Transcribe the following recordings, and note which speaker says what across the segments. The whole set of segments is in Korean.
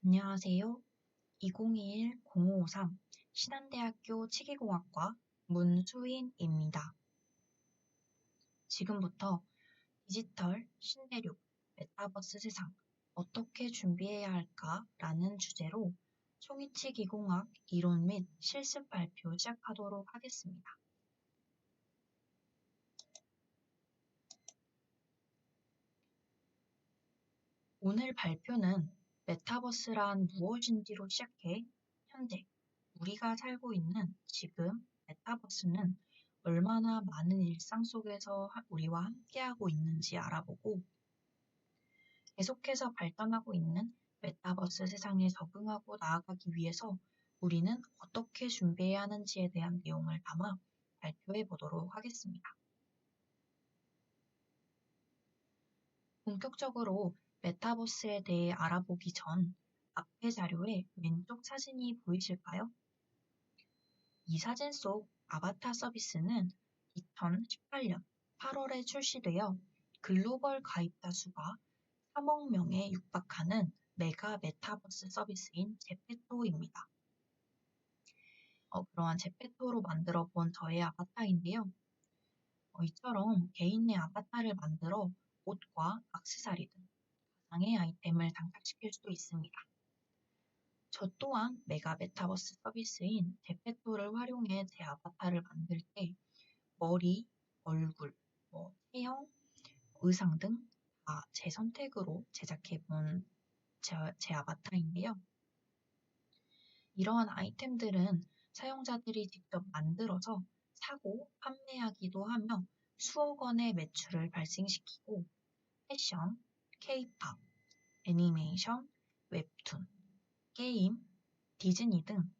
Speaker 1: 안녕하세요. 2021-0553 신한대학교 치기공학과 문수인입니다. 지금부터 디지털, 신대륙, 메타버스 세상 어떻게 준비해야 할까라는 주제로 송이치기공학 이론 및 실습 발표 시작하도록 하겠습니다. 오늘 발표는 메타버스란 무엇인지로 시작해 현재 우리가 살고 있는 지금 메타버스는 얼마나 많은 일상 속에서 우리와 함께하고 있는지 알아보고 계속해서 발전하고 있는 메타버스 세상에 적응하고 나아가기 위해서 우리는 어떻게 준비해야 하는지에 대한 내용을 담아 발표해 보도록 하겠습니다. 본격적으로 메타버스에 대해 알아보기 전 앞에 자료에 왼쪽 사진이 보이실까요? 이 사진 속 아바타 서비스는 2018년 8월에 출시되어 글로벌 가입자 수가 3억 명에 육박하는 메가 메타버스 서비스인 제페토입니다. 그러한 제페토로 만들어 본 저의 아바타인데요. 이처럼 개인의 아바타를 만들어 옷과 액세서리 등 가상의 아이템을 장착시킬 수도 있습니다. 저 또한 메가 메타버스 서비스인 제페토를 활용해 제 아바타를 만들 때 머리, 얼굴, 체형, 의상 등 다 제 선택으로 제작해 본 제 아바타인데요. 이러한 아이템들은 사용자들이 직접 만들어서 사고 판매하기도 하며 수억 원의 매출을 발생시키고 패션, 케이팝, 애니메이션, 웹툰, 게임, 디즈니 등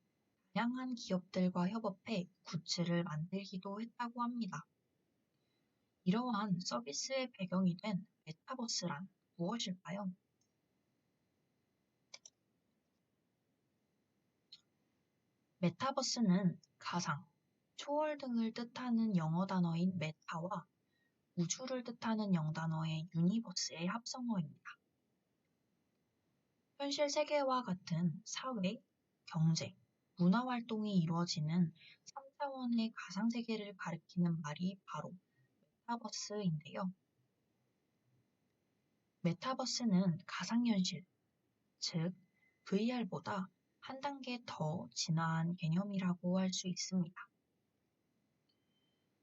Speaker 1: 다양한 기업들과 협업해 굿즈를 만들기도 했다고 합니다. 이러한 서비스의 배경이 된 메타버스란 무엇일까요? 메타버스는 가상, 초월 등을 뜻하는 영어 단어인 메타와 우주를 뜻하는 영단어의 유니버스의 합성어입니다. 현실 세계와 같은 사회, 경제, 문화 활동이 이루어지는 3차원의 가상 세계를 가리키는 말이 바로 메타버스인데요. 메타버스는 가상현실, 즉 VR보다 한 단계 더 진화한 개념이라고 할 수 있습니다.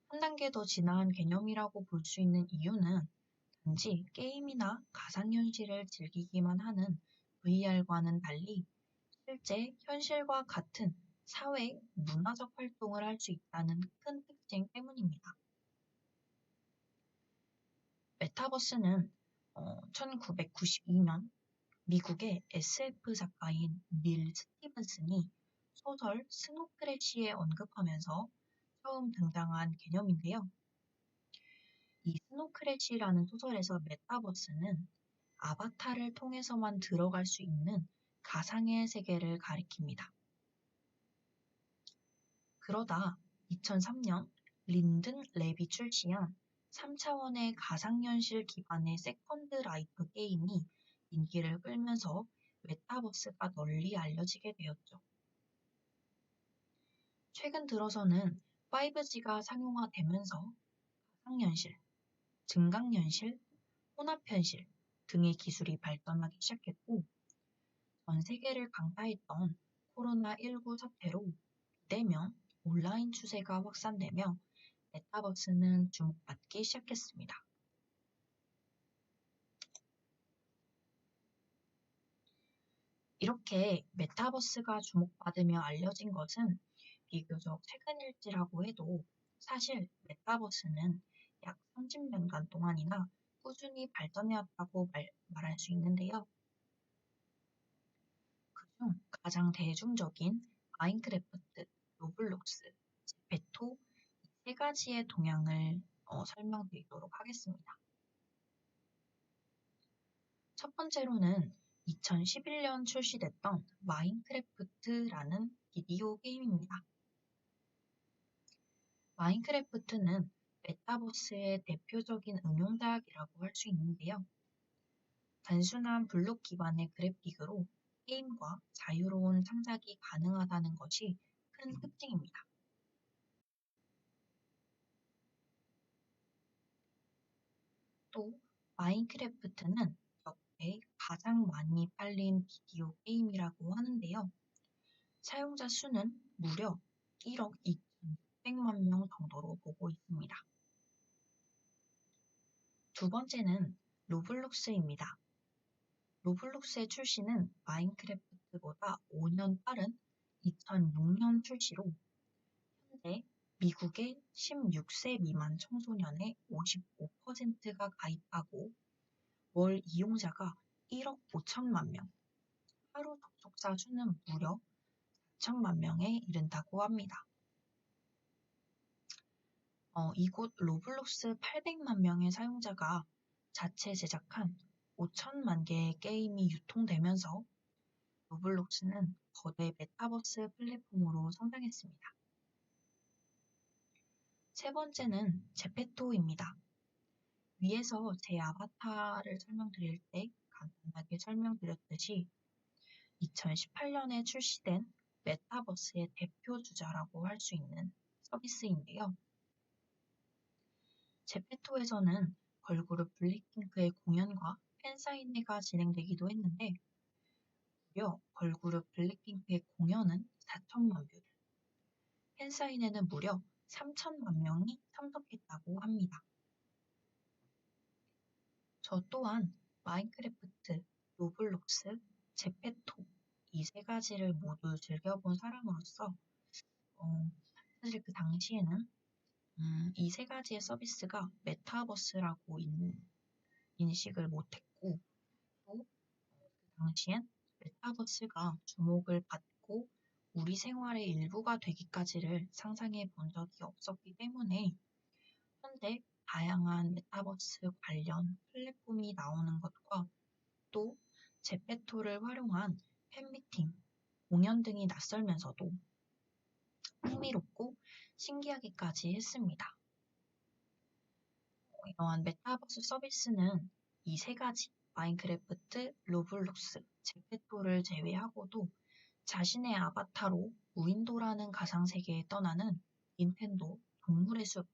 Speaker 1: 한 단계 더 진화한 개념이라고 볼 수 있는 이유는 단지 게임이나 가상현실을 즐기기만 하는 VR과는 달리 실제 현실과 같은 사회, 문화적 활동을 할 수 있다는 큰 특징 때문입니다. 메타버스는 1992년 미국의 SF 작가인 닐 스티븐슨이 소설 스노크래시에 언급하면서 처음 등장한 개념인데요. 이 스노크래시라는 소설에서 메타버스는 아바타를 통해서만 들어갈 수 있는 가상의 세계를 가리킵니다. 그러다 2003년 린든 랩이 출시한 3차원의 가상현실 기반의 세컨드 라이프 게임이 인기를 끌면서 메타버스가 널리 알려지게 되었죠. 최근 들어서는 5G가 상용화되면서 가상현실, 증강현실, 혼합현실 등의 기술이 발전하기 시작했고 전 세계를 강타했던 코로나19 사태로 비대면, 온라인 추세가 확산되며 메타버스는 주목받기 시작했습니다. 이렇게 메타버스가 주목받으며 알려진 것은 비교적 최근일지라고 해도 사실 메타버스는 약 30년간 동안이나 꾸준히 발전해왔다고 말할 수 있는데요. 그중 가장 대중적인 마인크래프트, 로블록스, 제페토 이 세 가지의 동향을 설명드리도록 하겠습니다. 첫 번째로는 2011년 출시됐던 마인크래프트라는 비디오 게임입니다. 마인크래프트는 메타버스의 대표적인 응용작이라고 할 수 있는데요. 단순한 블록 기반의 그래픽으로 게임과 자유로운 창작이 가능하다는 것이 큰 특징입니다. 또 마인크래프트는 역대 가장 많이 팔린 비디오 게임이라고 하는데요. 사용자 수는 무려 1억 2,600만 명 정도로 보고 있습니다. 두 번째는 로블록스입니다. 로블록스의 출시는 마인크래프트보다 5년 빠른 2006년 출시로 현재 미국의 16세 미만 청소년의 55%가 가입하고 월 이용자가 1억 5천만 명, 하루 접속자 수는 무려 4천만 명에 이른다고 합니다. 이곳 로블록스 800만 명의 사용자가 자체 제작한 5천만 개의 게임이 유통되면서 로블록스는 거대 메타버스 플랫폼으로 성장했습니다. 세 번째는 제페토입니다. 위에서 제 아바타를 설명드릴 때 간단하게 설명드렸듯이 2018년에 출시된 메타버스의 대표주자라고 할 수 있는 서비스인데요. 제페토에서는 걸그룹 블랙핑크의 공연과 팬사인회가 진행되기도 했는데 무려 걸그룹 블랙핑크의 공연은 4천만 뷰, 팬사인회는 무려 3천만 명이 참석했다고 합니다. 저 또한 마인크래프트, 로블록스, 제페토 이 세 가지를 모두 즐겨본 사람으로서 사실 그 당시에는 이 세 가지의 서비스가 메타버스라고 인식을 못했고 또 그 당시엔 메타버스가 주목을 받고 우리 생활의 일부가 되기까지를 상상해 본 적이 없었기 때문에 현재 다양한 메타버스 관련 플랫폼이 나오는 것과 또 제페토를 활용한 팬미팅, 공연 등이 낯설면서도 흥미롭고 신기하기까지 했습니다. 이러한 메타버스 서비스는 이 세 가지, 마인크래프트, 로블록스, 제페토를 제외하고도 자신의 아바타로 무인도라는 가상세계에 떠나는 닌텐도 동물의 숲,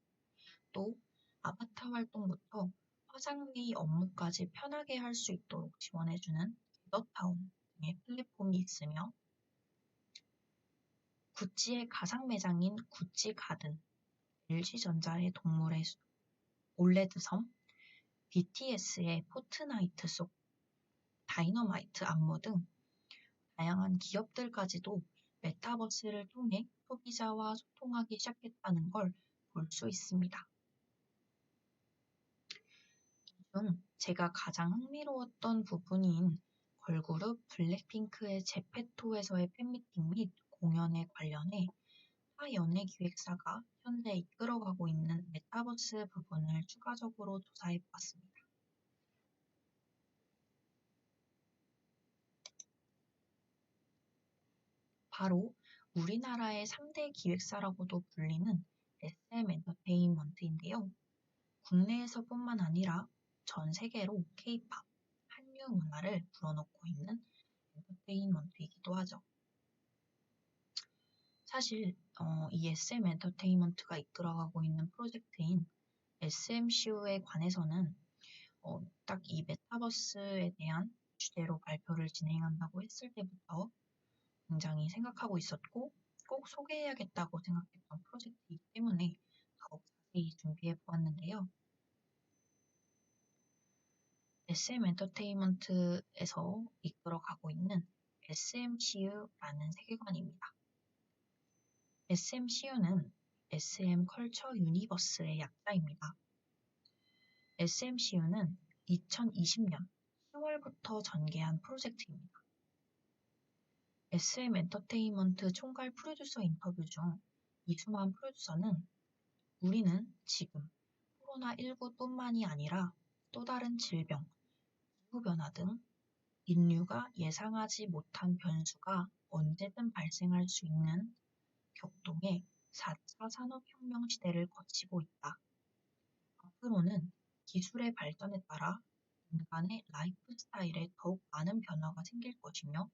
Speaker 1: 또 아바타 활동부터 화상회의 업무까지 편하게 할 수 있도록 지원해주는 겟더타운 등의 플랫폼이 있으며 구찌의 가상 매장인 구찌 가든, LG전자의 동물의 올레드 섬, BTS의 포트나이트 속, 다이너마이트 안무 등 다양한 기업들까지도 메타버스를 통해 소비자와 소통하기 시작했다는 걸 볼 수 있습니다. 중 제가 가장 흥미로웠던 부분인 걸그룹 블랙핑크의 제페토에서의 팬미팅 및 공연에 관련해 타 연예 기획사가 현재 이끌어가고 있는 메타버스 부분을 추가적으로 조사해 보았습니다. 바로 우리나라의 3대 기획사라고도 불리는 SM 엔터테인먼트인데요. 국내에서뿐만 아니라 전 세계로 K-팝, 한류 문화를 불어넣고 있는 엔터테인먼트이기도 하죠. 사실 이 SM 엔터테인먼트가 이끌어가고 있는 프로젝트인 SMCU에 관해서는 딱 이 메타버스에 대한 주제로 발표를 진행한다고 했을 때부터 굉장히 생각하고 있었고 꼭 소개해야겠다고 생각했던 프로젝트이기 때문에 더욱 자세히 준비해 보았는데요. SM 엔터테인먼트에서 이끌어가고 있는 SMCU라는 세계관입니다. SMCU는 SM 컬처 유니버스의 약자입니다. SMCU는 2020년 10월부터 전개한 프로젝트입니다. SM 엔터테인먼트 총괄 프로듀서 인터뷰 중 이수만 프로듀서는 우리는 지금 코로나19뿐만이 아니라 또 다른 질병, 기후변화 등 인류가 예상하지 못한 변수가 언제든 발생할 수 있는 격동의 4차 산업혁명 시대를 거치고 있다. 앞으로는 기술의 발전에 따라 인간의 라이프 스타일에 더욱 많은 변화가 생길 것이며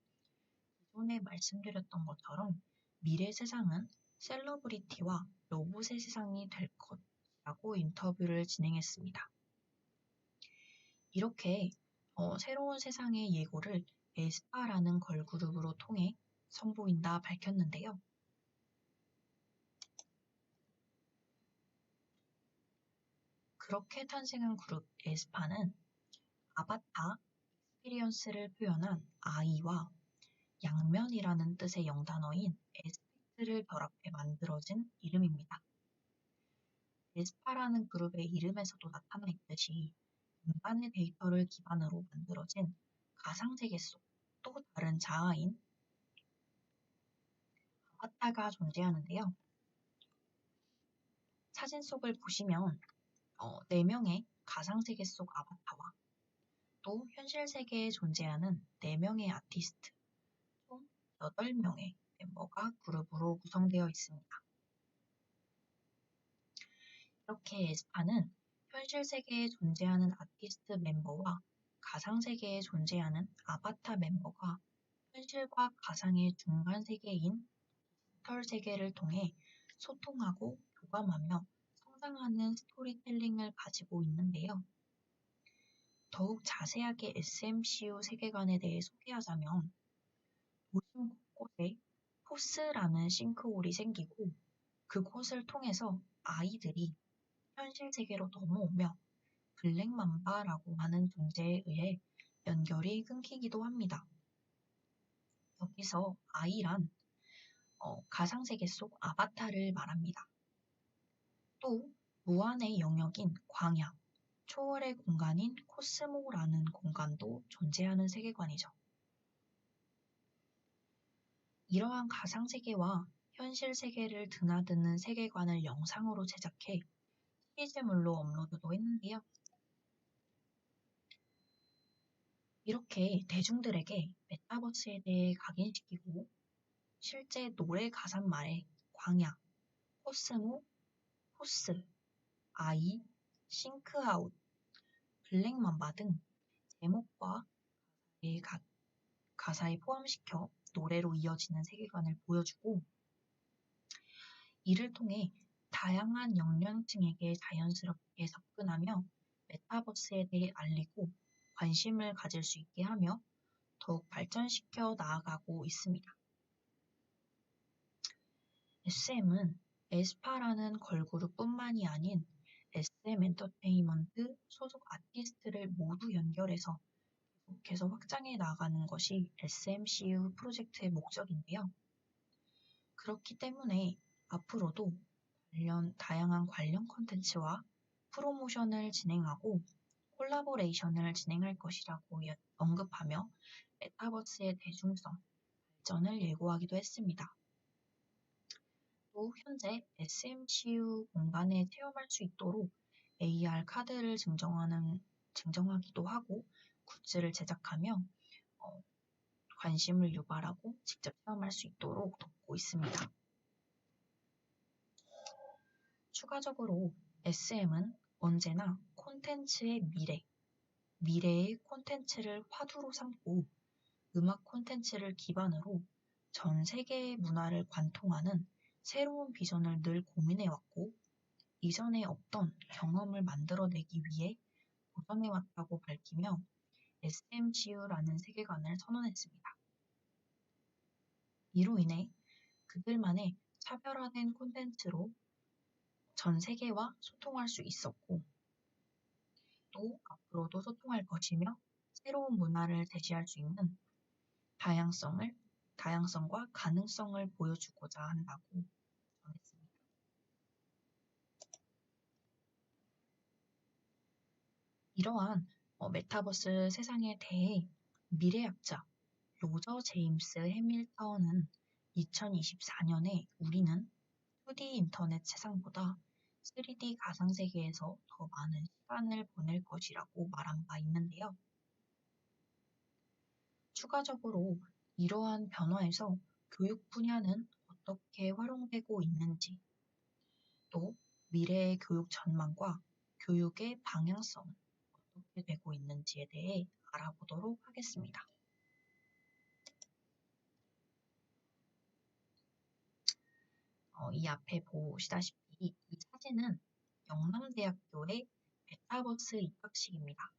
Speaker 1: 전에 말씀드렸던 것처럼 미래 세상은 셀러브리티와 로봇의 세상이 될 것이라고 인터뷰를 진행했습니다. 이렇게 새로운 세상의 예고를 에스파라는 걸그룹으로 통해 선보인다 밝혔는데요. 그렇게 탄생한 그룹 에스파는 아바타 익스피리언스를 표현한 아이와 양면이라는 뜻의 영단어인 에스펙트를 결합해 만들어진 이름입니다. 에스파라는 그룹의 이름에서도 나타나 있듯이 인간의 데이터를 기반으로 만들어진 가상세계 속 또 다른 자아인 아바타가 존재하는데요. 사진 속을 보시면 4명의 가상세계 속 아바타와 또 현실 세계에 존재하는 4명의 아티스트, 총 8명의 멤버가 그룹으로 구성되어 있습니다. 이렇게 에스파는 현실 세계에 존재하는 아티스트 멤버와 가상 세계에 존재하는 아바타 멤버가 현실과 가상의 중간 세계인 디지털 세계를 통해 소통하고 교감하며 성장하는 스토리텔링을 가지고 있는데요. 더욱 자세하게 SMCU 세계관에 대해 소개하자면 도심 곳곳에 포스라는 싱크홀이 생기고 그곳을 통해서 아이들이 현실 세계로 넘어오며 블랙맘바라고 하는 존재에 의해 연결이 끊기기도 합니다. 여기서 아이란 가상세계 속 아바타를 말합니다. 또 무한의 영역인 광야, 초월의 공간인 코스모라는 공간도 존재하는 세계관이죠. 이러한 가상세계와 현실 세계를 드나드는 세계관을 영상으로 제작해 시리즈물로 업로드도 했는데요. 이렇게 대중들에게 메타버스에 대해 각인시키고 실제 노래 가사말에 광야, 코스모, 포스, 아이, 싱크아웃, 블랙맘바 등 제목과 가사에 포함시켜 노래로 이어지는 세계관을 보여주고 이를 통해 다양한 연령층에게 자연스럽게 접근하며 메타버스에 대해 알리고 관심을 가질 수 있게 하며 더욱 발전시켜 나아가고 있습니다. SM은 에스파라는 걸그룹뿐만이 아닌 SM 엔터테인먼트 소속 아티스트를 모두 연결해서 계속해서 확장해 나가는 것이 SMCU 프로젝트의 목적인데요. 그렇기 때문에 앞으로도 다양한 관련 콘텐츠와 프로모션을 진행하고 콜라보레이션을 진행할 것이라고 언급하며 메타버스의 대중성 발전을 예고하기도 했습니다. 또 현재 SMCU 공간에 체험할 수 있도록 AR 카드를 증정하기도 하고 굿즈를 제작하며 관심을 유발하고 직접 체험할 수 있도록 돕고 있습니다. 추가적으로 SM은 언제나 콘텐츠의 미래의 콘텐츠를 화두로 삼고 음악 콘텐츠를 기반으로 전 세계의 문화를 관통하는 새로운 비전을 늘 고민해왔고 이전에 없던 경험을 만들어내기 위해 도전해왔다고 밝히며 SMCU라는 세계관을 선언했습니다. 이로 인해 그들만의 차별화된 콘텐츠로 전 세계와 소통할 수 있었고 또 앞으로도 소통할 것이며 새로운 문화를 제시할 수 있는 다양성과 가능성을 보여주고자 한다고 전했습니다. 이러한 메타버스 세상에 대해 미래학자 로저 제임스 해밀턴은 2024년에 우리는 2D 인터넷 세상보다 3D 가상세계에서 더 많은 시간을 보낼 것이라고 말한 바 있는데요. 추가적으로 이러한 변화에서 교육 분야는 어떻게 활용되고 있는지, 또 미래의 교육 전망과 교육의 방향성은 어떻게 되고 있는지에 대해 알아보도록 하겠습니다. 이 앞에 보시다시피 이 사진은 영남대학교의 메타버스 입학식입니다.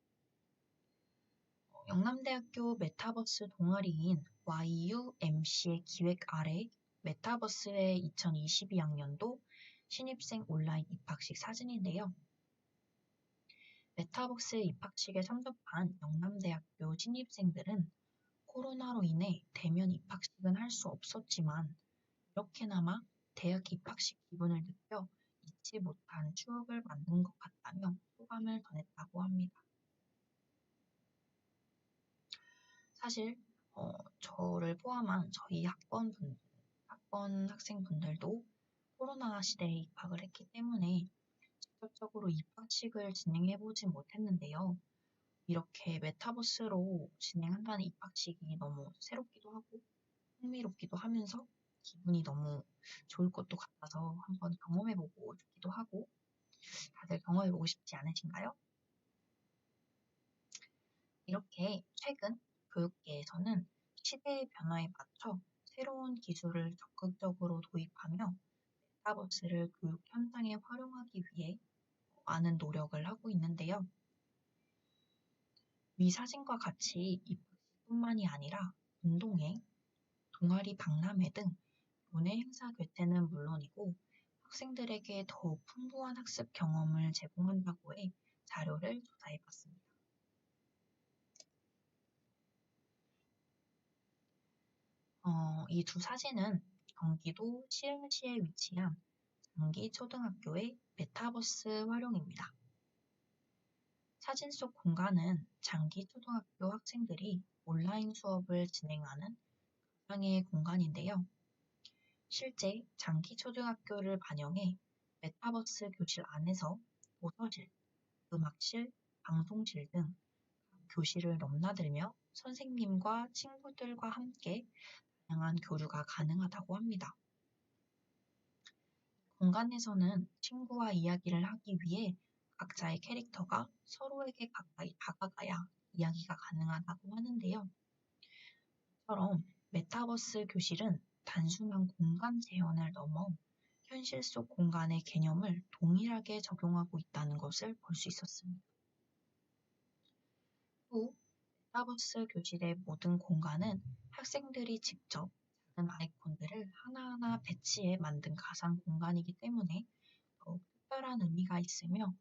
Speaker 1: 영남대학교 메타버스 동아리인 YUMC의 기획 아래 메타버스의 2022학년도 신입생 온라인 입학식 사진인데요. 메타버스 입학식에 참석한 영남대학교 신입생들은 코로나로 인해 대면 입학식은 할 수 없었지만 이렇게나마 대학 입학식 기분을 느껴 잊지 못한 추억을 만든 것 같다며 소감을 전했다고 합니다. 사실 저를 포함한 저희 학번 학생분들도 코로나 시대에 입학을 했기 때문에 직접적으로 입학식을 진행해보진 못했는데요. 이렇게 메타버스로 진행한다는 입학식이 너무 새롭기도 하고 흥미롭기도 하면서 기분이 너무 좋을 것도 같아서 한번 경험해보고 싶기도 하고 다들 경험해보고 싶지 않으신가요? 이렇게 최근 교육계에서는 시대의 변화에 맞춰 새로운 기술을 적극적으로 도입하며 메타버스를 교육 현장에 활용하기 위해 많은 노력을 하고 있는데요. 위 사진과 같이 입학식뿐만이 아니라 운동회, 동아리 박람회 등 교내 행사 개최는 물론이고 학생들에게 더욱 풍부한 학습 경험을 제공한다고 해 자료를 조사해봤습니다. 이 두 사진은 경기도 시흥시에 위치한 장기초등학교의 메타버스 활용입니다. 사진 속 공간은 장기초등학교 학생들이 온라인 수업을 진행하는 가상의 공간인데요. 실제 장기초등학교를 반영해 메타버스 교실 안에서 도서실, 음악실, 방송실 등 교실을 넘나들며 선생님과 친구들과 함께 다양한 교류가 가능하다고 합니다. 공간에서는 친구와 이야기를 하기 위해 각자의 캐릭터가 서로에게 가까이 다가가야 이야기가 가능하다고 하는데요. 이처럼 메타버스 교실은 단순한 공간 재현을 넘어 현실 속 공간의 개념을 동일하게 적용하고 있다는 것을 볼 수 있었습니다. 또 메타버스 교실의 모든 공간은 학생들이 직접 작은 아이콘들을 하나하나 배치해 만든 가상 공간이기 때문에 더욱 특별한 의미가 있으며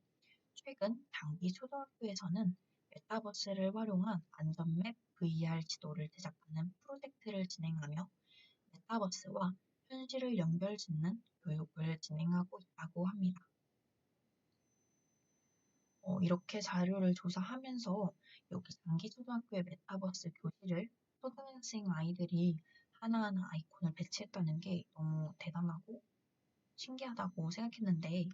Speaker 1: 최근 장기 초등학교에서는 메타버스를 활용한 안전맵 VR 지도를 제작하는 프로젝트를 진행하며 메타버스와 현실을 연결짓는 교육을 진행하고 있다고 합니다. 이렇게 자료를 조사하면서 여기 장기초등학교의 메타버스 교실을 초등학생 아이들이 하나하나 아이콘을 배치했다는 게 너무 대단하고 신기하다고 생각했는데,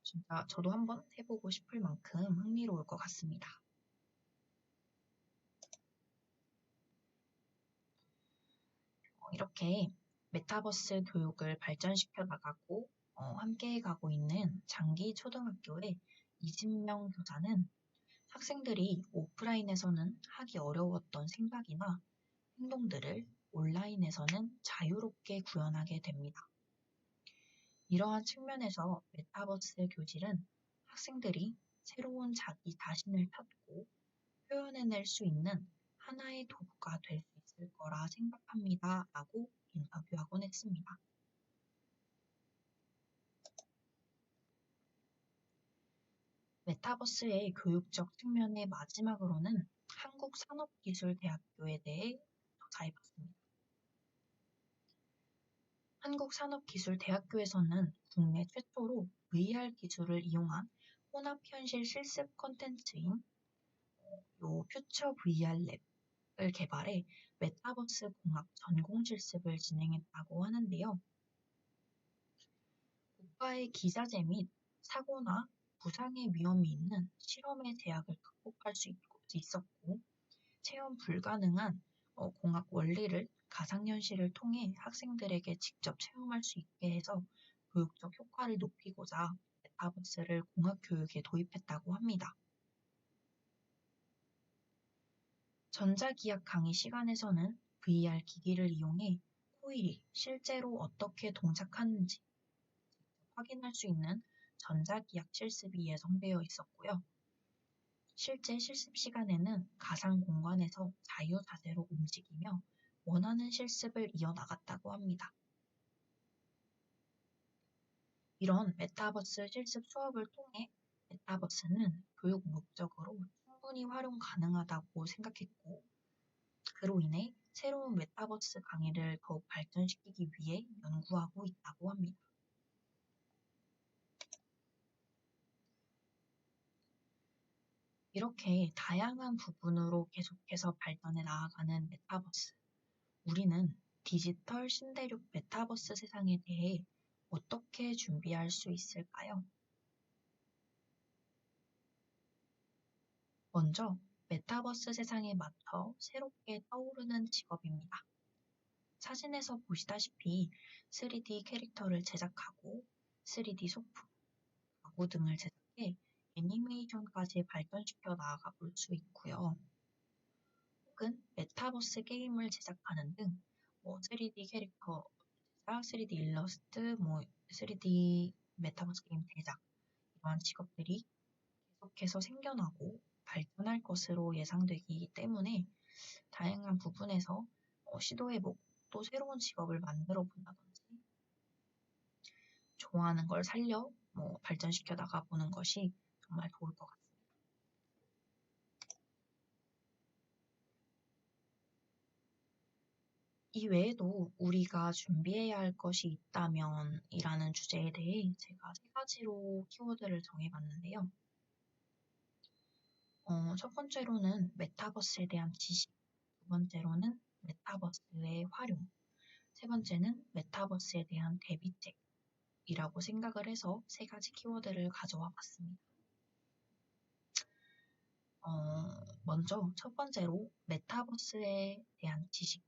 Speaker 1: 진짜 저도 한번 해보고 싶을 만큼 흥미로울 것 같습니다. 이렇게 메타버스 교육을 발전시켜 나가고 함께 가고 있는 장기초등학교의 이진명 교사는 학생들이 오프라인에서는 하기 어려웠던 생각이나 행동들을 온라인에서는 자유롭게 구현하게 됩니다. 이러한 측면에서 메타버스 교실은 학생들이 새로운 자기 자신을 찾고 표현해낼 수 있는 하나의 도구가 될 수 있을 거라 생각합니다. 라고 인터뷰하곤 했습니다. 메타버스의 교육적 측면의 마지막으로는 한국산업기술대학교에 대해 조사해봤습니다. 한국산업기술대학교에서는 국내 최초로 VR 기술을 이용한 혼합현실 실습 콘텐츠인 요 퓨처 VR 랩을 개발해 메타버스 공학 전공 실습을 진행했다고 하는데요. 고가의 기자재 및 사고나 부상의 위험이 있는 실험의 제약을 극복할 수 있었고 체험 불가능한 공학 원리를 가상현실을 통해 학생들에게 직접 체험할 수 있게 해서 교육적 효과를 높이고자 메타버스를 공학교육에 도입했다고 합니다. 전자기학 강의 시간에서는 VR 기기를 이용해 코일이 실제로 어떻게 동작하는지 확인할 수 있는 전자기학 실습이 예정되어 있었고요. 실제 실습 시간에는 가상 공간에서 자유자재로 움직이며 원하는 실습을 이어나갔다고 합니다. 이런 메타버스 실습 수업을 통해 메타버스는 교육 목적으로 충분히 활용 가능하다고 생각했고, 그로 인해 새로운 메타버스 강의를 더욱 발전시키기 위해 연구하고 있다고 합니다. 이렇게 다양한 부분으로 계속해서 발전해 나아가는 메타버스. 우리는 디지털 신대륙 메타버스 세상에 대해 어떻게 준비할 수 있을까요? 먼저 메타버스 세상에 맞춰 새롭게 떠오르는 직업입니다. 사진에서 보시다시피 3D 캐릭터를 제작하고 3D 소품, 가구 등을 제작해 애니메이션까지 발전시켜 나아가 볼 수 있고요. 혹은 메타버스 게임을 제작하는 등 3D 캐릭터 제작, 3D 일러스트, 3D 메타버스 게임 제작 이러한 직업들이 계속해서 생겨나고 발전할 것으로 예상되기 때문에 다양한 부분에서 시도해보고 또 새로운 직업을 만들어 본다든지 좋아하는 걸 살려 발전시켜 나가보는 것이 정말 좋을 것 같습니다. 이 외에도 우리가 준비해야 할 것이 있다면 이라는 주제에 대해 제가 세 가지로 키워드를 정해봤는데요. 첫 번째로는 메타버스에 대한 지식, 두 번째로는 메타버스의 활용, 세 번째는 메타버스에 대한 대비책이라고 생각을 해서 세 가지 키워드를 가져와 봤습니다. 먼저 첫 번째로 메타버스에 대한 지식에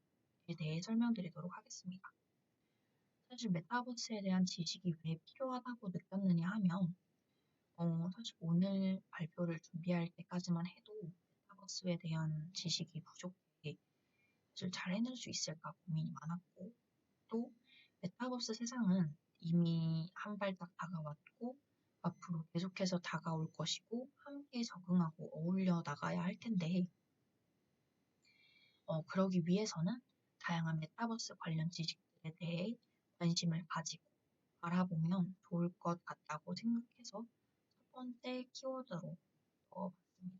Speaker 1: 대해 설명드리도록 하겠습니다. 사실 메타버스에 대한 지식이 왜 필요하다고 느꼈느냐 하면 사실 오늘 발표를 준비할 때까지만 해도 메타버스에 대한 지식이 부족해 사실 잘 해낼 수 있을까 고민이 많았고, 또 메타버스 세상은 이미 한 발짝 다가왔고 앞으로 계속해서 다가올 것이고 함께 적응하고 어울려 나가야 할 텐데 그러기 위해서는 다양한 메타버스 관련 지식들에 대해 관심을 가지고 알아보면 좋을 것 같다고 생각해서 첫 번째 키워드로 넣어봤습니다.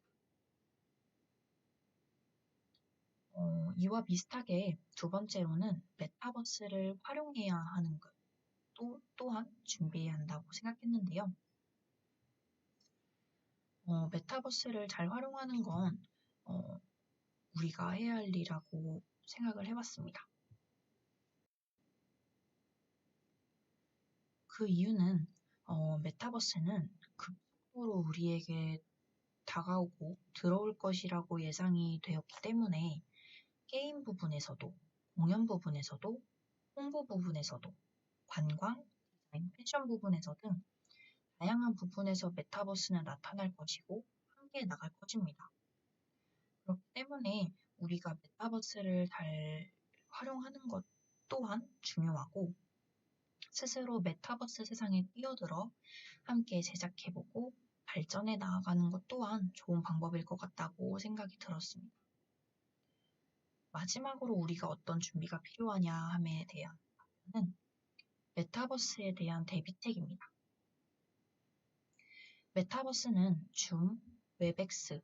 Speaker 1: 이와 비슷하게 두 번째로는 메타버스를 활용해야 하는 것 또한 준비해야 한다고 생각했는데요. 메타버스를 잘 활용하는 건 우리가 해야 할 일이라고 생각을 해봤습니다. 그 이유는 메타버스는 급속도로 우리에게 다가오고 들어올 것이라고 예상이 되었기 때문에 게임 부분에서도, 공연 부분에서도, 홍보 부분에서도, 관광, 디자인, 패션 부분에서 등 다양한 부분에서 메타버스는 나타날 것이고 함께 나갈 것입니다. 그렇기 때문에 우리가 메타버스를 잘 활용하는 것 또한 중요하고 스스로 메타버스 세상에 뛰어들어 함께 제작해보고 발전해 나아가는 것 또한 좋은 방법일 것 같다고 생각이 들었습니다. 마지막으로 우리가 어떤 준비가 필요하냐 함에 대한 답변은 메타버스에 대한 대비책입니다. 메타버스는 줌, 웹엑스,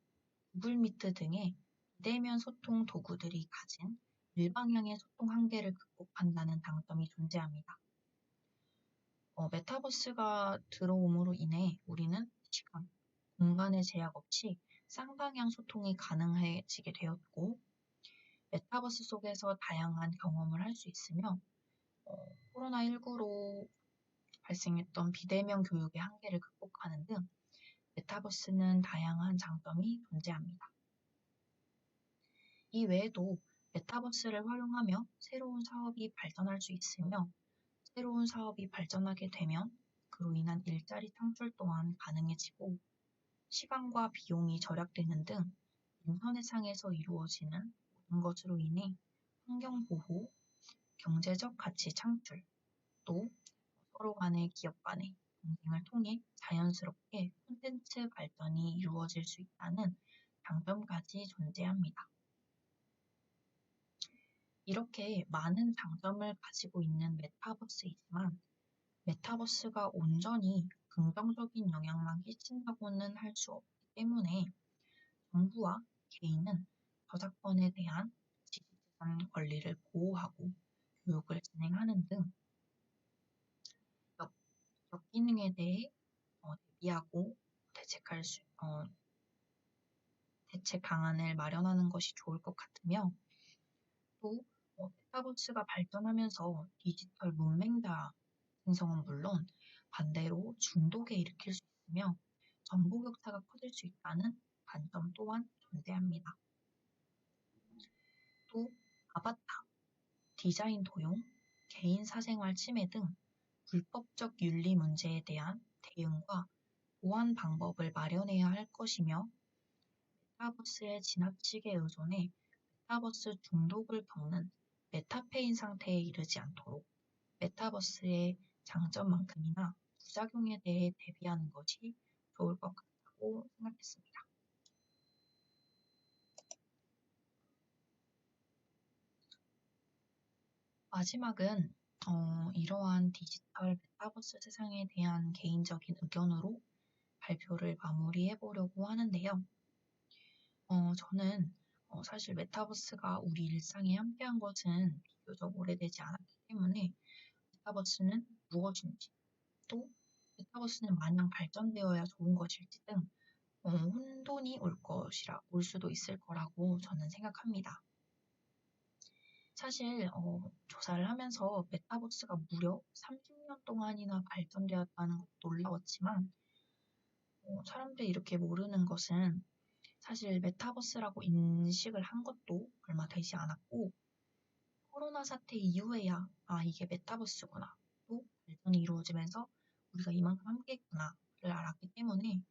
Speaker 1: 구글 미트 등의 비대면 소통 도구들이 가진 일방향의 소통 한계를 극복한다는 장점이 존재합니다. 메타버스가 들어옴으로 인해 우리는 시간, 공간의 제약 없이 쌍방향 소통이 가능해지게 되었고, 메타버스 속에서 다양한 경험을 할 수 있으며, 코로나19로 발생했던 비대면 교육의 한계를 극복하는 등 메타버스는 다양한 장점이 존재합니다. 이 외에도 메타버스를 활용하며 새로운 사업이 발전할 수 있으며 새로운 사업이 발전하게 되면 그로 인한 일자리 창출 또한 가능해지고 시간과 비용이 절약되는 등 인터넷상에서 이루어지는 모든 것으로 인해 환경보호, 경제적 가치 창출, 또 서로 간의 기업 간의 경쟁을 통해 자연스럽게 콘텐츠 발전이 이루어질 수 있다는 장점까지 존재합니다. 이렇게 많은 장점을 가지고 있는 메타버스이지만 메타버스가 온전히 긍정적인 영향만 끼친다고는 할 수 없기 때문에 정부와 개인은 저작권에 대한 지식재산 권리를 보호하고 교육을 진행하는 등 역기능에 대해 대비하고 대책 방안을 마련하는 것이 좋을 것 같으며 또 메타버스가 발전하면서 디지털 문맹자 생성은 물론 반대로 중독에 일으킬 수 있으며 정보 격차가 커질 수 있다는 단점 또한 존재합니다. 또 아바타, 디자인 도용, 개인 사생활 침해 등 불법적 윤리 문제에 대한 대응과 보완 방법을 마련해야 할 것이며 메타버스에 지나치게 의존해 메타버스 중독을 겪는 메타페인 상태에 이르지 않도록 메타버스의 장점만큼이나 부작용에 대해 대비하는 것이 좋을 것 같다고 생각했습니다. 마지막은 이러한 디지털 메타버스 세상에 대한 개인적인 의견으로 발표를 마무리해 보려고 하는데요. 저는 사실 메타버스가 우리 일상에 함께한 것은 비교적 오래되지 않았기 때문에 메타버스는 무엇인지 또 메타버스는 마냥 발전되어야 좋은 것일지 등 혼돈이 올 수도 있을 거라고 저는 생각합니다. 사실 조사를 하면서 메타버스가 무려 30년 동안이나 발전되었다는 것도 놀라웠지만 사람들이 이렇게 모르는 것은 사실 메타버스라고 인식을 한 것도 얼마 되지 않았고 코로나 사태 이후에야 이게 메타버스구나 또 발전이 이루어지면서 우리가 이만큼 함께했구나를 알았기 때문에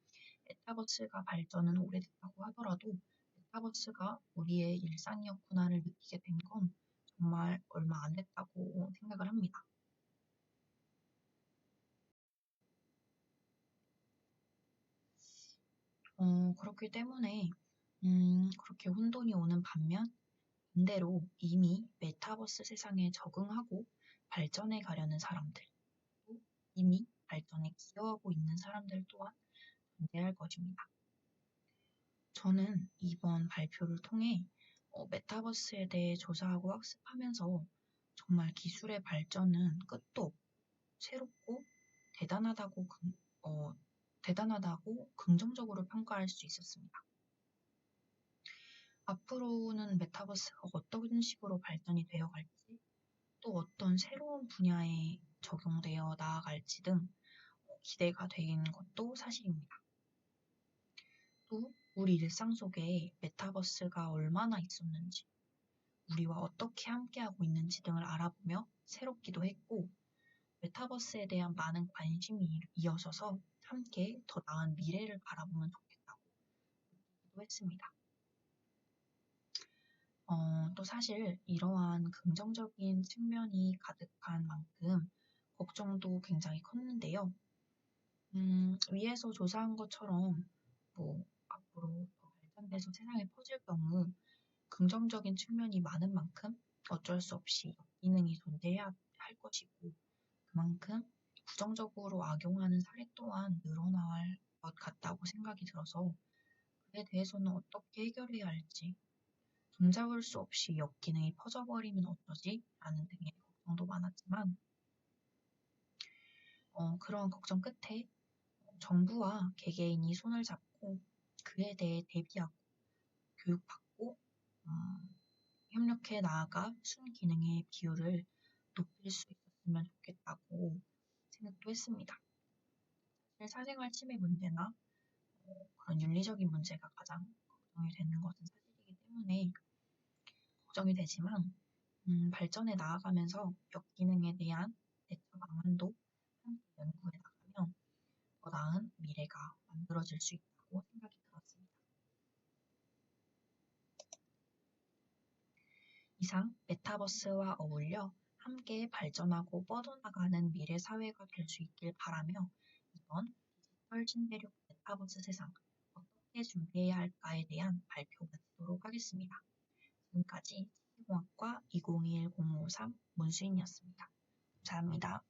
Speaker 1: 메타버스가 발전은 오래됐다고 하더라도 메타버스가 우리의 일상이었구나를 느끼게 된 건 정말 얼마 안 됐다고 생각을 합니다. 그렇기 때문에 그렇게 혼돈이 오는 반면 반대로 이미 메타버스 세상에 적응하고 발전해 가려는 사람들, 또 이미 발전에 기여하고 있는 사람들 또한 존재할 것입니다. 저는 이번 발표를 통해 메타버스에 대해 조사하고 학습하면서 정말 기술의 발전은 끝도 없고 새롭고 대단하다고, 대단하다고 긍정적으로 평가할 수 있었습니다. 앞으로는 메타버스가 어떤 식으로 발전이 되어 갈지, 또 어떤 새로운 분야에 적용되어 나아갈지 등 기대가 되는 것도 사실입니다. 또 우리 일상 속에 메타버스가 얼마나 있었는지, 우리와 어떻게 함께하고 있는지 등을 알아보며 새롭기도 했고, 메타버스에 대한 많은 관심이 이어져서 함께 더 나은 미래를 바라보면 좋겠다고 느끼기도 했습니다. 또 사실 이러한 긍정적인 측면이 가득한 만큼 걱정도 굉장히 컸는데요. 위에서 조사한 것처럼 앞으로 더 발전돼서 세상에 퍼질 경우 긍정적인 측면이 많은 만큼 어쩔 수 없이 기능이 존재해야 할 것이고 그만큼 부정적으로 악용하는 사례 또한 늘어날 것 같다고 생각이 들어서 그에 대해서는 어떻게 해결해야 할지 종잡을 수 없이 역기능이 퍼져버리면 어쩌지? 라는 등의 걱정도 많았지만 그런 걱정 끝에 정부와 개개인이 손을 잡고 그에 대해 대비하고 교육받고 협력해 나아가 순기능의 비율을 높일 수 있었으면 좋겠다고 생각도 했습니다. 사생활 침해 문제나 그런 윤리적인 문제가 가장 걱정이 되는 것은 사실이기 때문에 걱정이 되지만 발전해 나아가면서 역기능에 대한 대처 방안도 함께 연구해 나가면 더 나은 미래가 만들어질 수 있다고 생각이 들었습니다. 이상 메타버스와 어울려 함께 발전하고 뻗어나가는 미래 사회가 될 수 있길 바라며 이번 디지털 신대륙 메타버스 세상 어떻게 준비해야 할까에 대한 발표 마치도록 하겠습니다. 지금까지 지구공학과 2021-053 문수인이었습니다. 감사합니다.